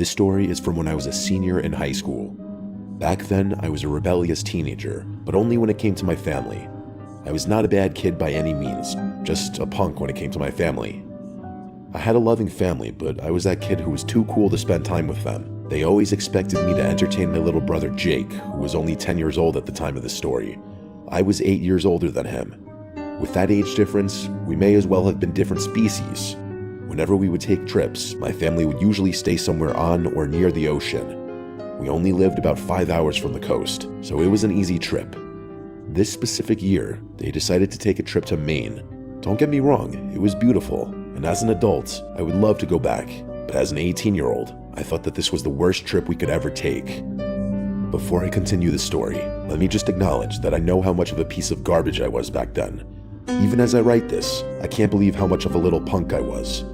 This story is from when I was a senior in high school. Back then, I was a rebellious teenager, but only when it came to my family. I was not a bad kid by any means, just a punk when it came to my family. I had a loving family, but I was that kid who was too cool to spend time with them. They always expected me to entertain my little brother Jake, who was only 10 years old at the time of the story. I was 8 years older than him. With that age difference, we may as well have been different species. Whenever we would take trips, my family would usually stay somewhere on or near the ocean. We only lived about 5 hours from the coast, so it was an easy trip. This specific year, they decided to take a trip to Maine. Don't get me wrong, it was beautiful, and as an adult, I would love to go back, but as an 18-year-old, I thought that this was the worst trip we could ever take. Before I continue the story, let me just acknowledge that I know how much of a piece of garbage I was back then. Even as I write this, I can't believe how much of a little punk I was.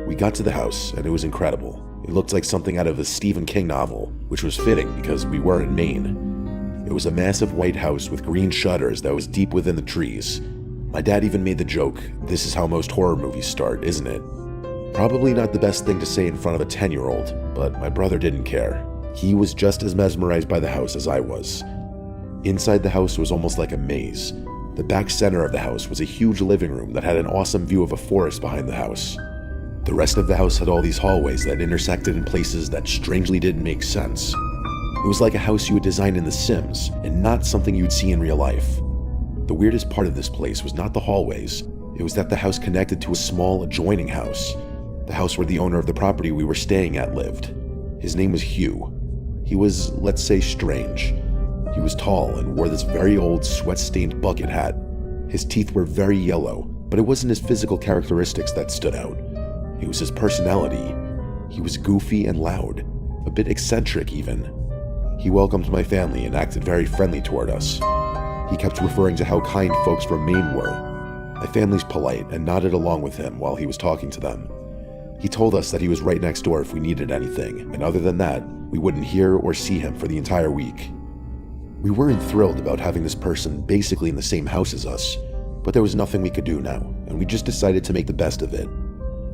We got to the house, and it was incredible. It looked like something out of a Stephen King novel, which was fitting because we were in Maine. It was a massive white house with green shutters that was deep within the trees. My dad even made the joke, "This is how most horror movies start, isn't it?" Probably not the best thing to say in front of a 10-year-old, but my brother didn't care. He was just as mesmerized by the house as I was. Inside the house was almost like a maze. The back center of the house was a huge living room that had an awesome view of a forest behind the house. The rest of the house had all these hallways that intersected in places that strangely didn't make sense. It was like a house you would design in The Sims, and not something you'd see in real life. The weirdest part of this place was not the hallways, it was that the house connected to a small adjoining house. The house where the owner of the property we were staying at lived. His name was Hugh. He was, let's say, strange. He was tall and wore this very old sweat-stained bucket hat. His teeth were very yellow, but it wasn't his physical characteristics that stood out. It was his personality. He was goofy and loud, a bit eccentric even. He welcomed my family and acted very friendly toward us. He kept referring to how kind folks from Maine were. My family's polite and nodded along with him while he was talking to them. He told us that he was right next door if we needed anything, and other than that, we wouldn't hear or see him for the entire week. We weren't thrilled about having this person basically in the same house as us, but there was nothing we could do now, and we just decided to make the best of it.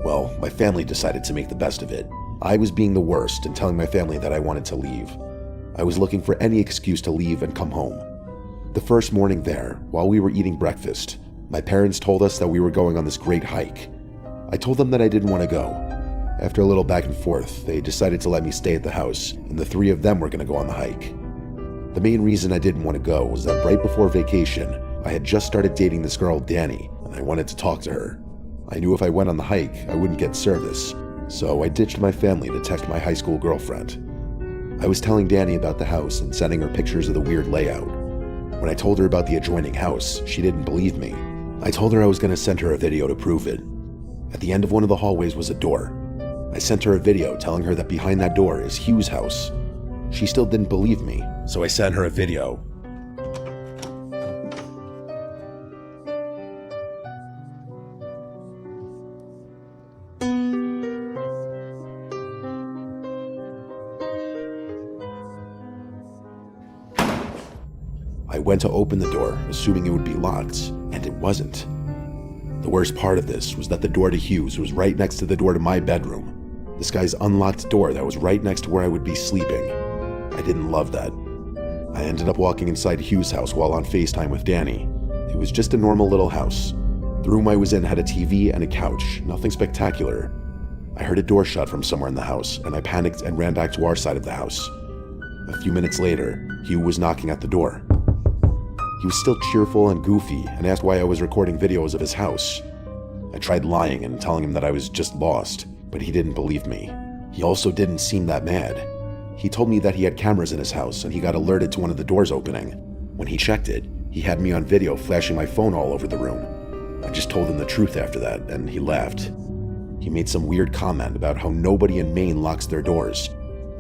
Well, my family decided to make the best of it. I was being the worst and telling my family that I wanted to leave. I was looking for any excuse to leave and come home. The first morning there, while we were eating breakfast, my parents told us that we were going on this great hike. I told them that I didn't want to go. After a little back and forth, they decided to let me stay at the house, and the three of them were going to go on the hike. The main reason I didn't want to go was that right before vacation, I had just started dating this girl, Danny, and I wanted to talk to her. I knew if I went on the hike, I wouldn't get service, so I ditched my family to text my high school girlfriend. I was telling Danny about the house and sending her pictures of the weird layout. When I told her about the adjoining house, she didn't believe me. I told her I was going to send her a video to prove it. At the end of one of the hallways was a door. I sent her a video telling her that behind that door is Hugh's house. She still didn't believe me, so I sent her a video. I went to open the door, assuming it would be locked, and it wasn't. The worst part of this was that the door to Hugh's was right next to the door to my bedroom. This guy's unlocked door that was right next to where I would be sleeping. I didn't love that. I ended up walking inside Hugh's house while on FaceTime with Danny. It was just a normal little house. The room I was in had a TV and a couch, nothing spectacular. I heard a door shut from somewhere in the house, and I panicked and ran back to our side of the house. A few minutes later, Hugh was knocking at the door. He was still cheerful and goofy and asked why I was recording videos of his house. I tried lying and telling him that I was just lost, but he didn't believe me. He also didn't seem that mad. He told me that he had cameras in his house and he got alerted to one of the doors opening. When he checked it, he had me on video flashing my phone all over the room. I just told him the truth after that, and he laughed. He made some weird comment about how nobody in Maine locks their doors.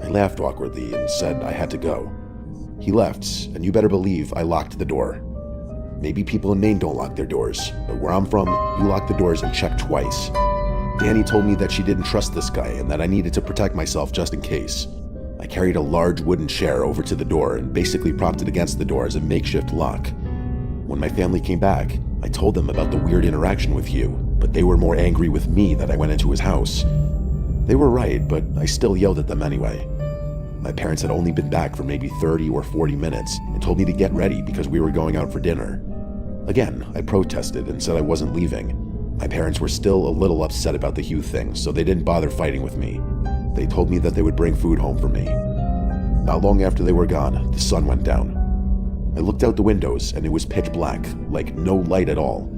I laughed awkwardly and said I had to go. He left, and you better believe I locked the door. Maybe people in Maine don't lock their doors, but where I'm from, you lock the doors and check twice. Danny told me that she didn't trust this guy and that I needed to protect myself just in case. I carried a large wooden chair over to the door and basically propped it against the door as a makeshift lock. When my family came back, I told them about the weird interaction with Hugh, but they were more angry with me that I went into his house. They were right, but I still yelled at them anyway. My parents had only been back for maybe 30 or 40 minutes and told me to get ready because we were going out for dinner. Again, I protested and said I wasn't leaving. My parents were still a little upset about the Hugh thing, so they didn't bother fighting with me. They told me that they would bring food home for me. Not long after they were gone, the sun went down. I looked out the windows and it was pitch black, like no light at all.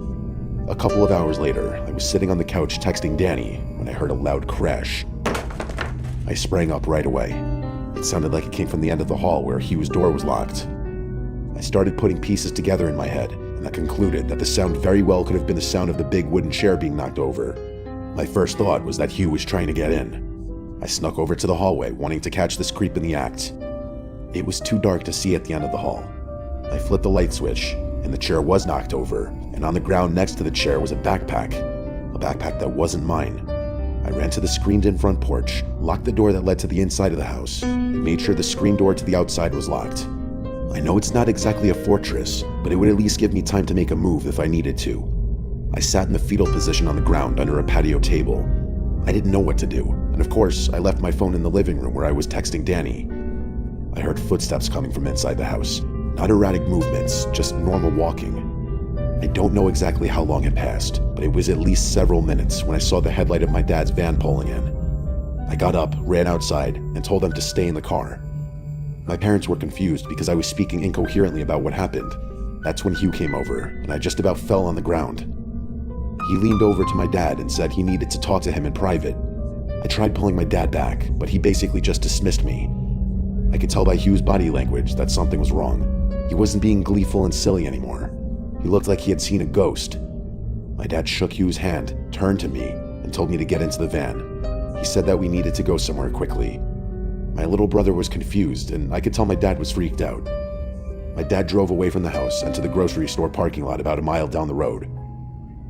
A couple of hours later, I was sitting on the couch texting Danny when I heard a loud crash. I sprang up right away. It sounded like it came from the end of the hall where Hugh's door was locked. I started putting pieces together in my head, and I concluded that the sound very well could have been the sound of the big wooden chair being knocked over. My first thought was that Hugh was trying to get in. I snuck over to the hallway, wanting to catch this creep in the act. It was too dark to see at the end of the hall. I flipped the light switch, and the chair was knocked over, and on the ground next to the chair was a backpack that wasn't mine. I ran to the screened-in front porch, locked the door that led to the inside of the house, and made sure the screen door to the outside was locked. I know it's not exactly a fortress, but it would at least give me time to make a move if I needed to. I sat in the fetal position on the ground under a patio table. I didn't know what to do, and of course, I left my phone in the living room where I was texting Danny. I heard footsteps coming from inside the house. Not erratic movements, just normal walking. I don't know exactly how long had passed, but it was at least several minutes when I saw the headlight of my dad's van pulling in. I got up, ran outside, and told them to stay in the car. My parents were confused because I was speaking incoherently about what happened. That's when Hugh came over, and I just about fell on the ground. He leaned over to my dad and said he needed to talk to him in private. I tried pulling my dad back, but he basically just dismissed me. I could tell by Hugh's body language that something was wrong. He wasn't being gleeful and silly anymore. He looked like he had seen a ghost. My dad shook Hugh's hand, turned to me, and told me to get into the van. He said that we needed to go somewhere quickly. My little brother was confused, and I could tell my dad was freaked out. My dad drove away from the house and to the grocery store parking lot about a mile down the road.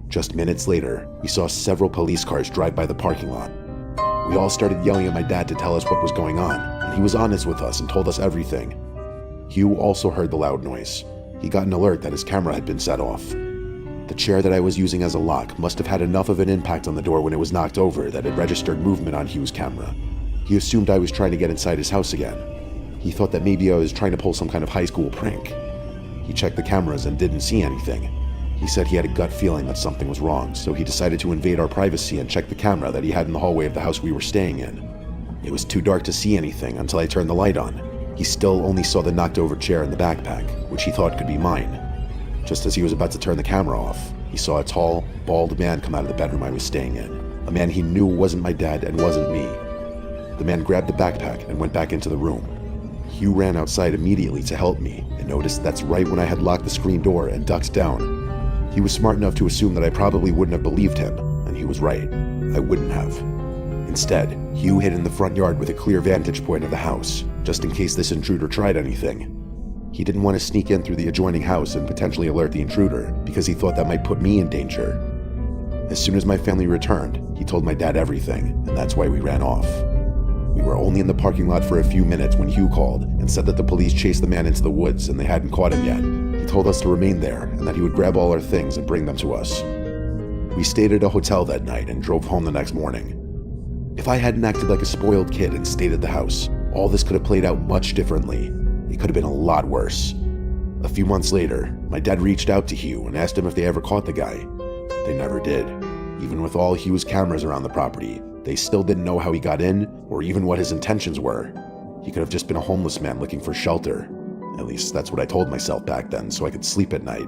Just minutes later, we saw several police cars drive by the parking lot. We all started yelling at my dad to tell us what was going on, and he was honest with us and told us everything. Hugh also heard the loud noise. He got an alert that his camera had been set off. The chair that I was using as a lock must have had enough of an impact on the door when it was knocked over that it registered movement on Hugh's camera. He assumed I was trying to get inside his house again. He thought that maybe I was trying to pull some kind of high school prank. He checked the cameras and didn't see anything. He said he had a gut feeling that something was wrong, so he decided to invade our privacy and check the camera that he had in the hallway of the house we were staying in. It was too dark to see anything until I turned the light on. He still only saw the knocked over chair and the backpack, which he thought could be mine. Just as he was about to turn the camera off, he saw a tall, bald man come out of the bedroom I was staying in. A man he knew wasn't my dad and wasn't me. The man grabbed the backpack and went back into the room. Hugh ran outside immediately to help me and noticed that's right when I had locked the screen door and ducked down. He was smart enough to assume that I probably wouldn't have believed him, and he was right. I wouldn't have. Instead, Hugh hid in the front yard with a clear vantage point of the house, just in case this intruder tried anything. He didn't want to sneak in through the adjoining house and potentially alert the intruder, because he thought that might put me in danger. As soon as my family returned, he told my dad everything, and that's why we ran off. We were only in the parking lot for a few minutes when Hugh called and said that the police chased the man into the woods and they hadn't caught him yet. He told us to remain there and that he would grab all our things and bring them to us. We stayed at a hotel that night and drove home the next morning. If I hadn't acted like a spoiled kid and stayed at the house, all this could have played out much differently. It could have been a lot worse. A few months later, my dad reached out to Hugh and asked him if they ever caught the guy. They never did. Even with all Hugh's cameras around the property, they still didn't know how he got in or even what his intentions were. He could have just been a homeless man looking for shelter. At least that's what I told myself back then so I could sleep at night.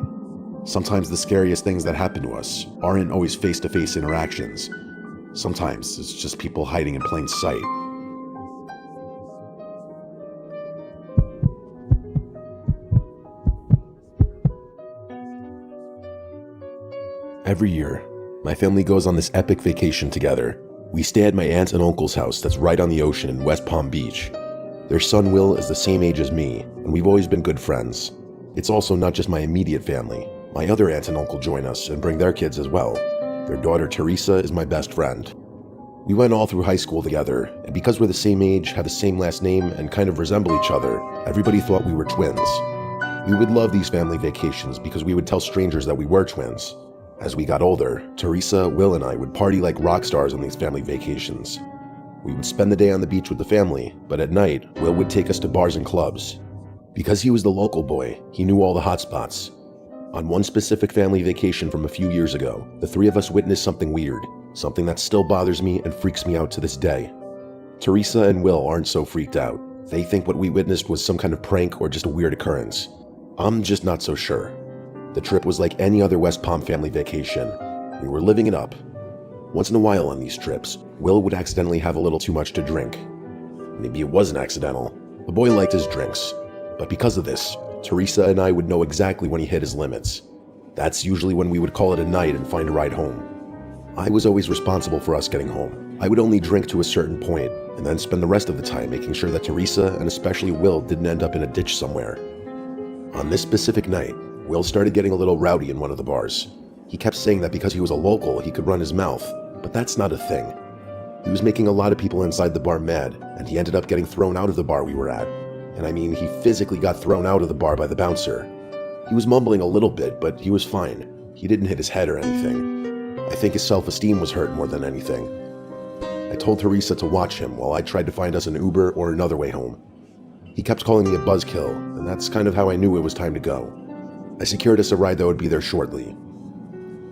Sometimes the scariest things that happen to us aren't always face-to-face interactions. Sometimes it's just people hiding in plain sight. Every year, my family goes on this epic vacation together. We stay at my aunt and uncle's house that's right on the ocean in West Palm Beach. Their son Will is the same age as me, and we've always been good friends. It's also not just my immediate family. My other aunt and uncle join us and bring their kids as well. Their daughter Teresa is my best friend. We went all through high school together, and because we're the same age, have the same last name, and kind of resemble each other, everybody thought we were twins. We would love these family vacations because we would tell strangers that we were twins. As we got older, Teresa, Will, and I would party like rock stars on these family vacations. We would spend the day on the beach with the family, but at night, Will would take us to bars and clubs. Because he was the local boy, he knew all the hot spots. On one specific family vacation from a few years ago, the three of us witnessed something weird, something that still bothers me and freaks me out to this day. Teresa and Will aren't so freaked out. They think what we witnessed was some kind of prank or just a weird occurrence. I'm just not so sure. The trip was like any other West Palm family vacation. We were living it up. Once in a while on these trips, Will would accidentally have a little too much to drink. Maybe it wasn't accidental. The boy liked his drinks. But because of this, Teresa and I would know exactly when he hit his limits. That's usually when we would call it a night and find a ride home. I was always responsible for us getting home. I would only drink to a certain point, and then spend the rest of the time making sure that Teresa and especially Will didn't end up in a ditch somewhere. On this specific night, Will started getting a little rowdy in one of the bars. He kept saying that because he was a local, he could run his mouth, but that's not a thing. He was making a lot of people inside the bar mad, and he ended up getting thrown out of the bar we were at. And I mean, he physically got thrown out of the bar by the bouncer. He was mumbling a little bit, but he was fine. He didn't hit his head or anything. I think his self-esteem was hurt more than anything. I told Teresa to watch him while I tried to find us an Uber or another way home. He kept calling me a buzzkill, and that's kind of how I knew it was time to go. I secured us a ride that would be there shortly.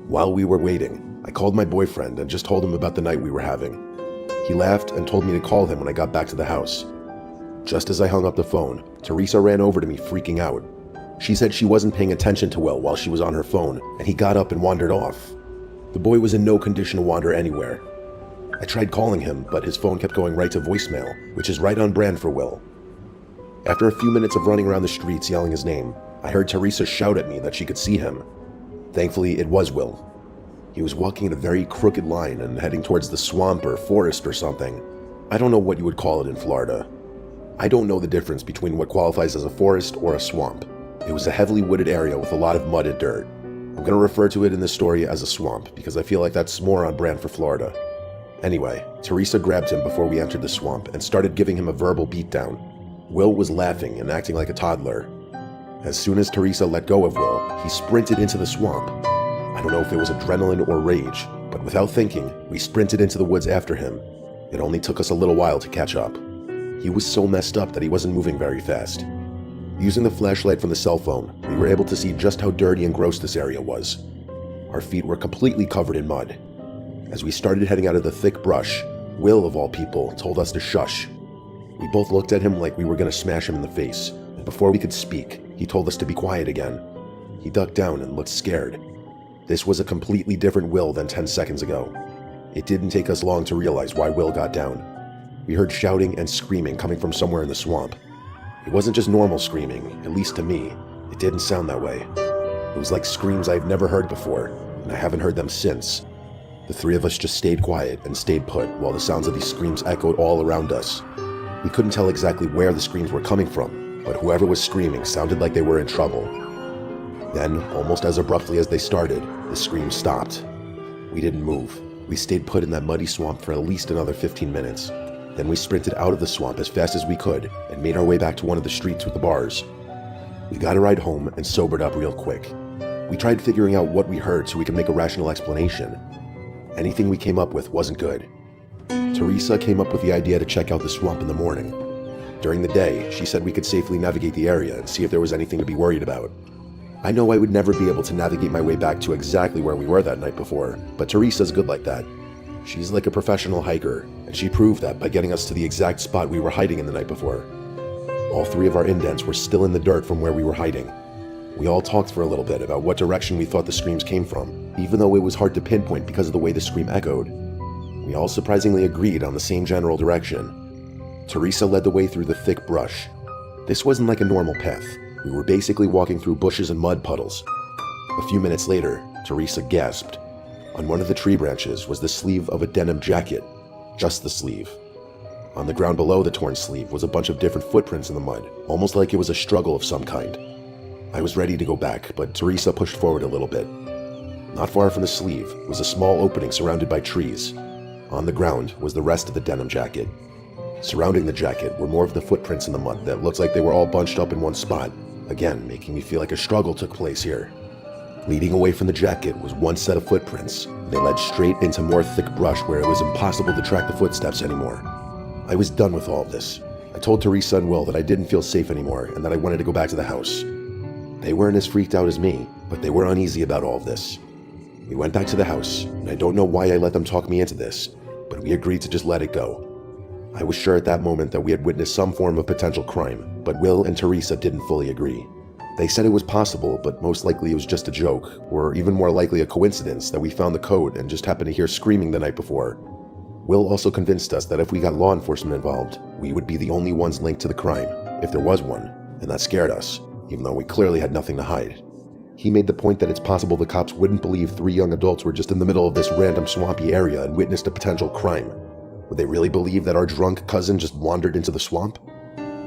While we were waiting, I called my boyfriend and just told him about the night we were having. He laughed and told me to call him when I got back to the house. Just as I hung up the phone, Teresa ran over to me freaking out. She said she wasn't paying attention to Will while she was on her phone, and he got up and wandered off. The boy was in no condition to wander anywhere. I tried calling him, but his phone kept going right to voicemail, which is right on brand for Will. After a few minutes of running around the streets yelling his name, I heard Teresa shout at me that she could see him. Thankfully, it was Will. He was walking in a very crooked line and heading towards the swamp or forest or something. I don't know what you would call it in Florida. I don't know the difference between what qualifies as a forest or a swamp. It was a heavily wooded area with a lot of mud and dirt. I'm going to refer to it in this story as a swamp because I feel like that's more on brand for Florida. Anyway, Teresa grabbed him before we entered the swamp and started giving him a verbal beatdown. Will was laughing and acting like a toddler. As soon as Teresa let go of Will, he sprinted into the swamp. I don't know if it was adrenaline or rage, but without thinking, we sprinted into the woods after him. It only took us a little while to catch up. He was so messed up that he wasn't moving very fast. Using the flashlight from the cell phone, we were able to see just how dirty and gross this area was. Our feet were completely covered in mud. As we started heading out of the thick brush, Will, of all people, told us to shush. We both looked at him like we were going to smash him in the face, and before we could speak, he told us to be quiet again. He ducked down and looked scared. This was a completely different Will than 10 seconds ago. It didn't take us long to realize why Will got down. We heard shouting and screaming coming from somewhere in the swamp. It wasn't just normal screaming, at least to me. It didn't sound that way. It was like screams I've never heard before, and I haven't heard them since. The three of us just stayed quiet and stayed put while the sounds of these screams echoed all around us. We couldn't tell exactly where the screams were coming from, but whoever was screaming sounded like they were in trouble. Then, almost as abruptly as they started, the screams stopped. We didn't move. We stayed put in that muddy swamp for at least another 15 minutes. Then we sprinted out of the swamp as fast as we could and made our way back to one of the streets with the bars. We got a ride home and sobered up real quick. We tried figuring out what we heard so we could make a rational explanation. Anything we came up with wasn't good. Teresa came up with the idea to check out the swamp in the morning. During the day, she said we could safely navigate the area and see if there was anything to be worried about. I know I would never be able to navigate my way back to exactly where we were that night before, but Teresa's good like that. She's like a professional hiker, and she proved that by getting us to the exact spot we were hiding in the night before. All three of our indents were still in the dirt from where we were hiding. We all talked for a little bit about what direction we thought the screams came from, even though it was hard to pinpoint because of the way the scream echoed. We all surprisingly agreed on the same general direction. Teresa led the way through the thick brush. This wasn't like a normal path. We were basically walking through bushes and mud puddles. A few minutes later, Teresa gasped. On one of the tree branches was the sleeve of a denim jacket. Just the sleeve. On the ground below the torn sleeve was a bunch of different footprints in the mud, almost like it was a struggle of some kind. I was ready to go back, but Teresa pushed forward a little bit. Not far from the sleeve was a small opening surrounded by trees. On the ground was the rest of the denim jacket. Surrounding the jacket were more of the footprints in the mud that looked like they were all bunched up in one spot, again making me feel like a struggle took place here. Leading away from the jacket was one set of footprints. They led straight into more thick brush where it was impossible to track the footsteps anymore. I was done with all of this. I told Teresa and Will that I didn't feel safe anymore and that I wanted to go back to the house. They weren't as freaked out as me, but they were uneasy about all of this. We went back to the house, and I don't know why I let them talk me into this, but we agreed to just let it go. I was sure at that moment that we had witnessed some form of potential crime, but Will and Teresa didn't fully agree. They said it was possible, but most likely it was just a joke, or even more likely a coincidence that we found the code and just happened to hear screaming the night before. Will also convinced us that if we got law enforcement involved, we would be the only ones linked to the crime, if there was one, and that scared us, even though we clearly had nothing to hide. He made the point that it's possible the cops wouldn't believe 3 young adults were just in the middle of this random swampy area and witnessed a potential crime. Would they really believe that our drunk cousin just wandered into the swamp?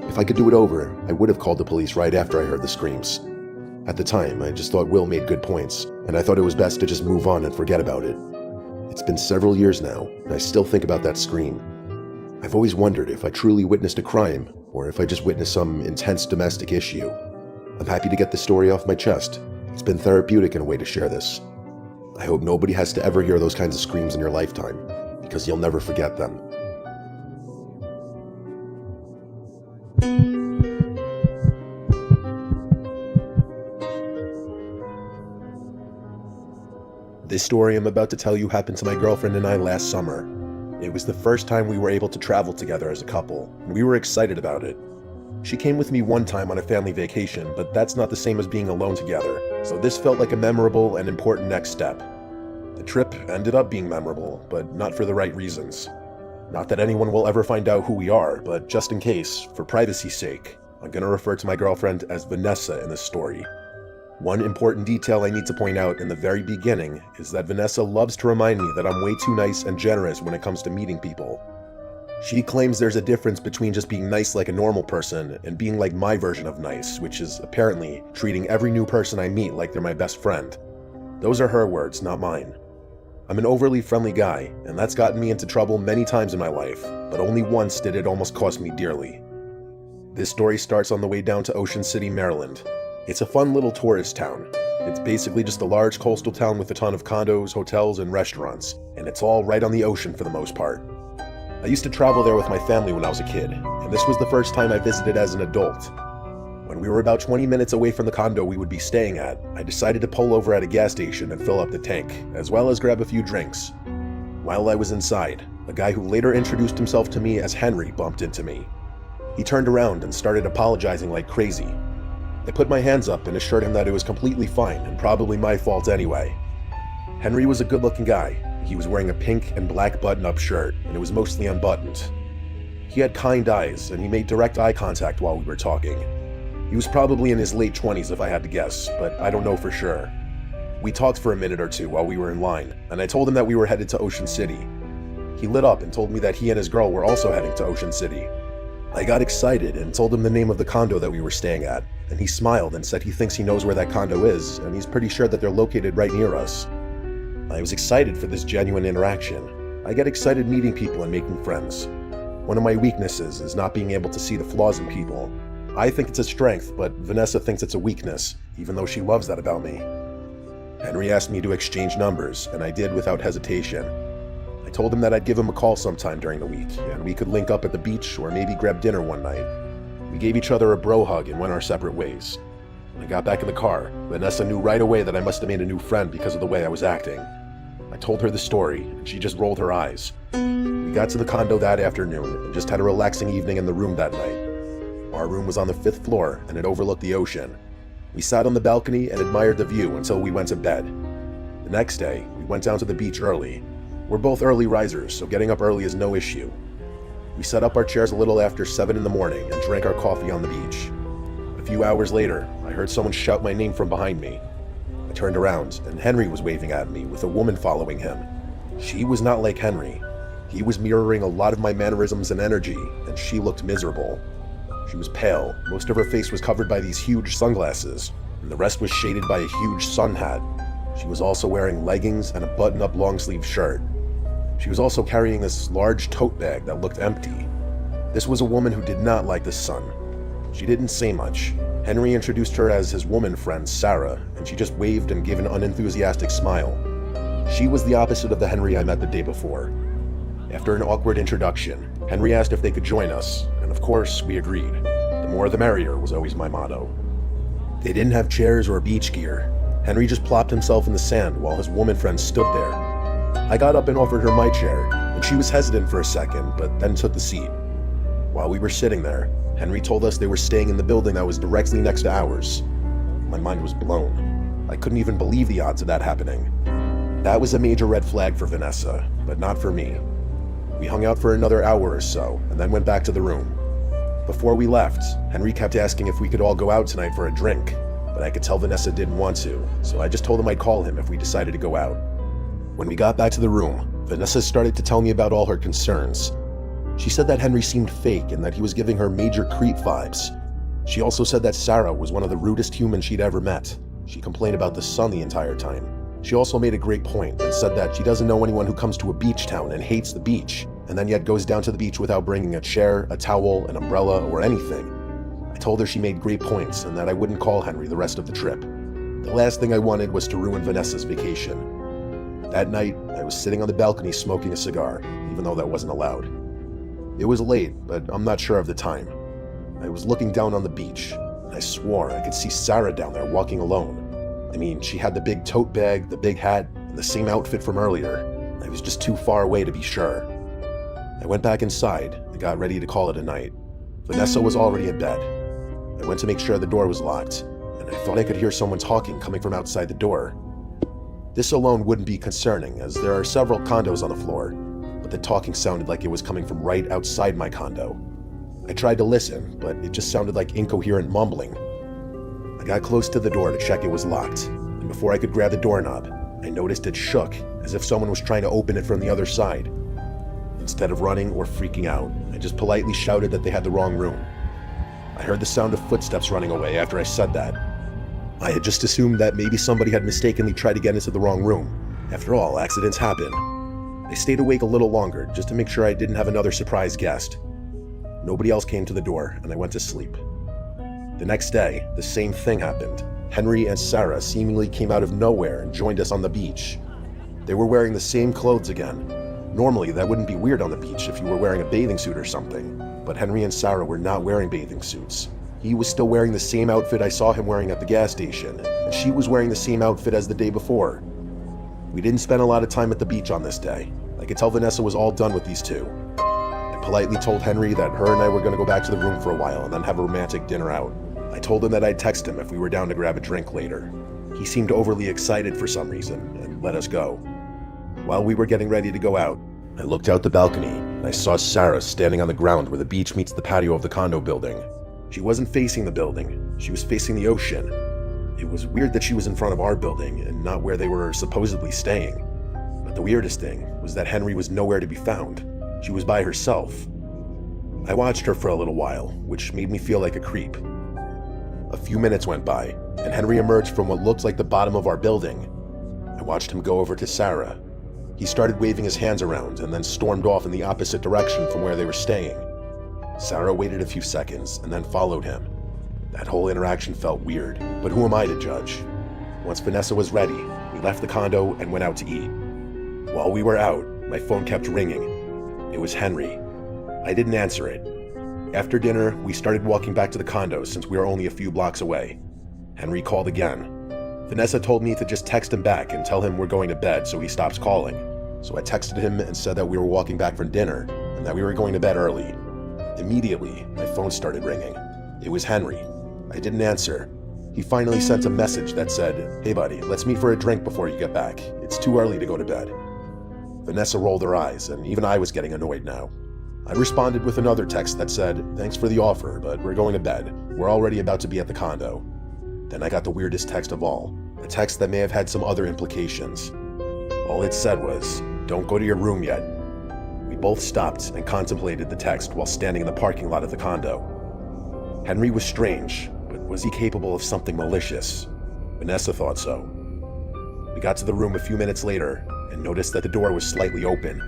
If I could do it over, I would have called the police right after I heard the screams. At the time, I just thought Will made good points, and I thought it was best to just move on and forget about it. It's been several years now, and I still think about that scream. I've always wondered if I truly witnessed a crime, or if I just witnessed some intense domestic issue. I'm happy to get the story off my chest. It's been therapeutic in a way to share this. I hope nobody has to ever hear those kinds of screams in your lifetime, because you'll never forget them. This story I'm about to tell you happened to my girlfriend and I last summer. It was the first time we were able to travel together as a couple, and we were excited about it. She came with me one time on a family vacation, but that's not the same as being alone together, so this felt like a memorable and important next step. The trip ended up being memorable, but not for the right reasons. Not that anyone will ever find out who we are, but just in case, for privacy's sake, I'm gonna refer to my girlfriend as Vanessa in this story. One important detail I need to point out in the very beginning is that Vanessa loves to remind me that I'm way too nice and generous when it comes to meeting people. She claims there's a difference between just being nice like a normal person and being like my version of nice, which is apparently treating every new person I meet like they're my best friend. Those are her words, not mine. I'm an overly friendly guy, and that's gotten me into trouble many times in my life, but only once did it almost cost me dearly. This story starts on the way down to Ocean City, Maryland. It's a fun little tourist town. It's basically just a large coastal town with a ton of condos, hotels, and restaurants, and it's all right on the ocean for the most part. I used to travel there with my family when I was a kid, and this was the first time I visited as an adult. When we were about 20 minutes away from the condo we would be staying at, I decided to pull over at a gas station and fill up the tank, as well as grab a few drinks. While I was inside, a guy who later introduced himself to me as Henry bumped into me. He turned around and started apologizing like crazy. I put my hands up and assured him that it was completely fine and probably my fault anyway. Henry was a good-looking guy. He was wearing a pink and black button-up shirt, and it was mostly unbuttoned. He had kind eyes, and he made direct eye contact while we were talking. He was probably in his late 20s if I had to guess, but I don't know for sure. We talked for a minute or two while we were in line, and I told him that we were headed to Ocean City. He lit up and told me that he and his girl were also heading to Ocean City. I got excited and told him the name of the condo that we were staying at, and he smiled and said he thinks he knows where that condo is, and he's pretty sure that they're located right near us. I was excited for this genuine interaction. I get excited meeting people and making friends. One of my weaknesses is not being able to see the flaws in people. I think it's a strength, but Vanessa thinks it's a weakness, even though she loves that about me. Henry asked me to exchange numbers, and I did without hesitation. I told him that I'd give him a call sometime during the week, and we could link up at the beach or maybe grab dinner one night. We gave each other a bro hug and went our separate ways. When I got back in the car, Vanessa knew right away that I must have made a new friend because of the way I was acting. I told her the story, and she just rolled her eyes. We got to the condo that afternoon and just had a relaxing evening in the room that night. Our room was on the 5th floor, and it overlooked the ocean. We sat on the balcony and admired the view until we went to bed. The next day, we went down to the beach early. We're both early risers, so getting up early is no issue. We set up our chairs a little after 7 in the morning and drank our coffee on the beach. A few hours later, I heard someone shout my name from behind me. I turned around, and Henry was waving at me with a woman following him. She was not like Henry. He was mirroring a lot of my mannerisms and energy, and she looked miserable. She was pale, most of her face was covered by these huge sunglasses, and the rest was shaded by a huge sun hat. She was also wearing leggings and a button-up long-sleeve shirt. She was also carrying this large tote bag that looked empty. This was a woman who did not like the sun. She didn't say much. Henry introduced her as his woman friend, Sarah, and she just waved and gave an unenthusiastic smile. She was the opposite of the Henry I met the day before. After an awkward introduction, Henry asked if they could join us, and of course, we agreed. The more the merrier was always my motto. They didn't have chairs or beach gear. Henry just plopped himself in the sand while his woman friend stood there. I got up and offered her my chair, and she was hesitant for a second, but then took the seat. While we were sitting there, Henry told us they were staying in the building that was directly next to ours. My mind was blown. I couldn't even believe the odds of that happening. That was a major red flag for Vanessa, but not for me. We hung out for another hour or so, and then went back to the room. Before we left, Henry kept asking if we could all go out tonight for a drink, but I could tell Vanessa didn't want to, so I just told him I'd call him if we decided to go out. When we got back to the room, Vanessa started to tell me about all her concerns. She said that Henry seemed fake and that he was giving her major creep vibes. She also said that Sarah was one of the rudest humans she'd ever met. She complained about the sun the entire time. She also made a great point and said that she doesn't know anyone who comes to a beach town and hates the beach, and then yet goes down to the beach without bringing a chair, a towel, an umbrella, or anything. I told her she made great points and that I wouldn't call Henry the rest of the trip. The last thing I wanted was to ruin Vanessa's vacation. That night, I was sitting on the balcony smoking a cigar, even though that wasn't allowed. It was late, but I'm not sure of the time. I was looking down on the beach, and I swore I could see Sarah down there walking alone. I mean, she had the big tote bag, the big hat, and the same outfit from earlier. I was just too far away to be sure. I went back inside and got ready to call it a night. Vanessa was already in bed. I went to make sure the door was locked, and I thought I could hear someone talking coming from outside the door. This alone wouldn't be concerning, as there are several condos on the floor, but the talking sounded like it was coming from right outside my condo. I tried to listen, but it just sounded like incoherent mumbling. I got close to the door to check it was locked, and before I could grab the doorknob, I noticed it shook, as if someone was trying to open it from the other side. Instead of running or freaking out, I just politely shouted that they had the wrong room. I heard the sound of footsteps running away after I said that. I had just assumed that maybe somebody had mistakenly tried to get into the wrong room. After all, accidents happen. I stayed awake a little longer just to make sure I didn't have another surprise guest. Nobody else came to the door, and I went to sleep. The next day, the same thing happened. Henry and Sarah seemingly came out of nowhere and joined us on the beach. They were wearing the same clothes again. Normally, that wouldn't be weird on the beach if you were wearing a bathing suit or something, but Henry and Sarah were not wearing bathing suits. He was still wearing the same outfit I saw him wearing at the gas station, and she was wearing the same outfit as the day before. We didn't spend a lot of time at the beach on this day. I could tell Vanessa was all done with these two. I politely told Henry that her and I were going to go back to the room for a while and then have a romantic dinner out. I told him that I'd text him if we were down to grab a drink later. He seemed overly excited for some reason and let us go. While we were getting ready to go out, I looked out the balcony and I saw Sarah standing on the ground where the beach meets the patio of the condo building. She wasn't facing the building, she was facing the ocean. It was weird that she was in front of our building and not where they were supposedly staying. But the weirdest thing was that Henry was nowhere to be found. She was by herself. I watched her for a little while, which made me feel like a creep. A few minutes went by, and Henry emerged from what looked like the bottom of our building. I watched him go over to Sarah. He started waving his hands around and then stormed off in the opposite direction from where they were staying. Sarah waited a few seconds and then followed him. That whole interaction felt weird, but who am I to judge? Once Vanessa was ready, we left the condo and went out to eat. While we were out, my phone kept ringing. It was Henry. I didn't answer it. After dinner, we started walking back to the condo since we were only a few blocks away. Henry called again. Vanessa told me to just text him back and tell him we're going to bed so he stops calling. So I texted him and said that we were walking back from dinner and that we were going to bed early. Immediately, my phone started ringing. It was Henry. I didn't answer. He finally sent a message that said, "Hey buddy, let's meet for a drink before you get back. It's too early to go to bed." Vanessa rolled her eyes, and even I was getting annoyed now. I responded with another text that said, "Thanks for the offer, but we're going to bed. We're already about to be at the condo." Then I got the weirdest text of all, a text that may have had some other implications. All it said was, "Don't go to your room yet." We both stopped and contemplated the text while standing in the parking lot of the condo. Henry was strange, but was he capable of something malicious? Vanessa thought so. We got to the room a few minutes later and noticed that the door was slightly open.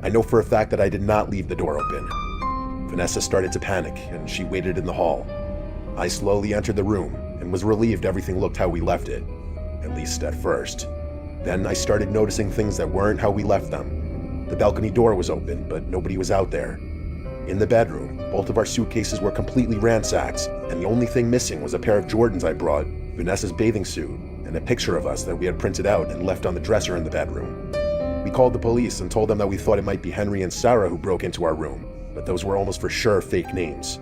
I know for a fact that I did not leave the door open. Vanessa started to panic and she waited in the hall. I slowly entered the room and was relieved everything looked how we left it, at least at first. Then I started noticing things that weren't how we left them. The balcony door was open, but nobody was out there. In the bedroom, both of our suitcases were completely ransacked, and the only thing missing was a pair of Jordans I brought, Vanessa's bathing suit, and a picture of us that we had printed out and left on the dresser in the bedroom. We called the police and told them that we thought it might be Henry and Sarah who broke into our room, but those were almost for sure fake names.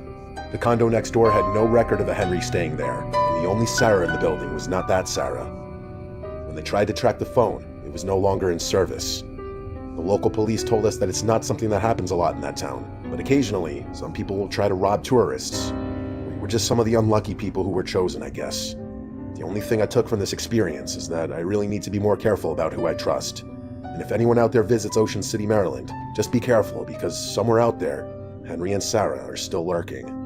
The condo next door had no record of a Henry staying there, and the only Sarah in the building was not that Sarah. When they tried to track the phone, it was no longer in service. The local police told us that it's not something that happens a lot in that town, but occasionally, some people will try to rob tourists. We were just some of the unlucky people who were chosen, I guess. The only thing I took from this experience is that I really need to be more careful about who I trust. And if anyone out there visits Ocean City, Maryland, just be careful because somewhere out there, Henry and Sarah are still lurking.